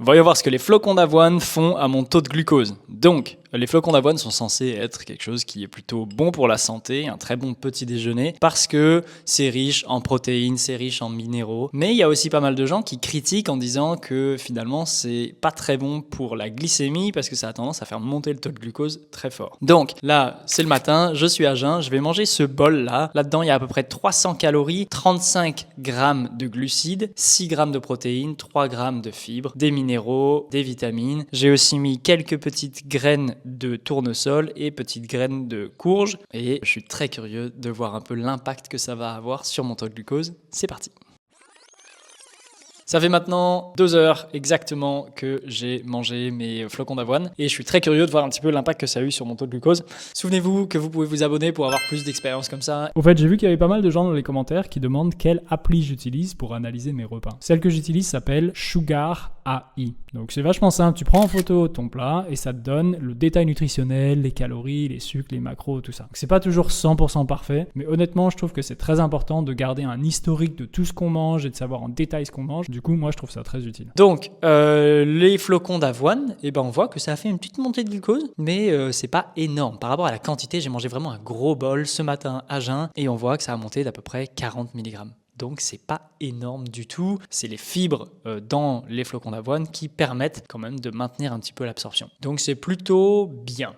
Voyons voir ce que les flocons d'avoine font à mon taux de glucose. Donc, les flocons d'avoine sont censés être quelque chose qui est plutôt bon pour la santé, un très bon petit déjeuner, parce que c'est riche en protéines, c'est riche en minéraux. Mais il y a aussi pas mal de gens qui critiquent en disant que finalement c'est pas très bon pour la glycémie parce que ça a tendance à faire monter le taux de glucose très fort. Donc là, c'est le matin, je suis à jeun, je vais manger ce bol-là. Là-dedans, il y a à peu près 300 calories, 35 grammes de glucides, 6 grammes de protéines, 3 grammes de fibres, des minéraux, des vitamines. J'ai aussi mis quelques petites graines de tournesol et petites graines de courge. Et je suis très curieux de voir un peu l'impact que ça va avoir sur mon taux de glucose. C'est parti. Ça fait maintenant 2 heures exactement que j'ai mangé mes flocons d'avoine et je suis très curieux de voir un petit peu l'impact que ça a eu sur mon taux de glucose. Souvenez-vous que vous pouvez vous abonner pour avoir plus d'expériences comme ça. Au fait, j'ai vu qu'il y avait pas mal de gens dans les commentaires qui demandent quelle appli j'utilise pour analyser mes repas. Celle que j'utilise s'appelle Sugar AI. Donc c'est vachement simple, tu prends en photo ton plat et ça te donne le détail nutritionnel, les calories, les sucres, les macros, tout ça. Donc c'est pas toujours 100% parfait, mais honnêtement, je trouve que c'est très important de garder un historique de tout ce qu'on mange et de savoir en détail ce qu'on mange. Du coup, moi, je trouve ça très utile. Donc, les flocons d'avoine, on voit que ça a fait une petite montée de glucose, mais c'est pas énorme. Par rapport à la quantité, j'ai mangé vraiment un gros bol ce matin à jeun et on voit que ça a monté d'à peu près 40 mg. Donc c'est pas énorme du tout. C'est les fibres dans les flocons d'avoine qui permettent quand même de maintenir un petit peu l'absorption. Donc c'est plutôt bien.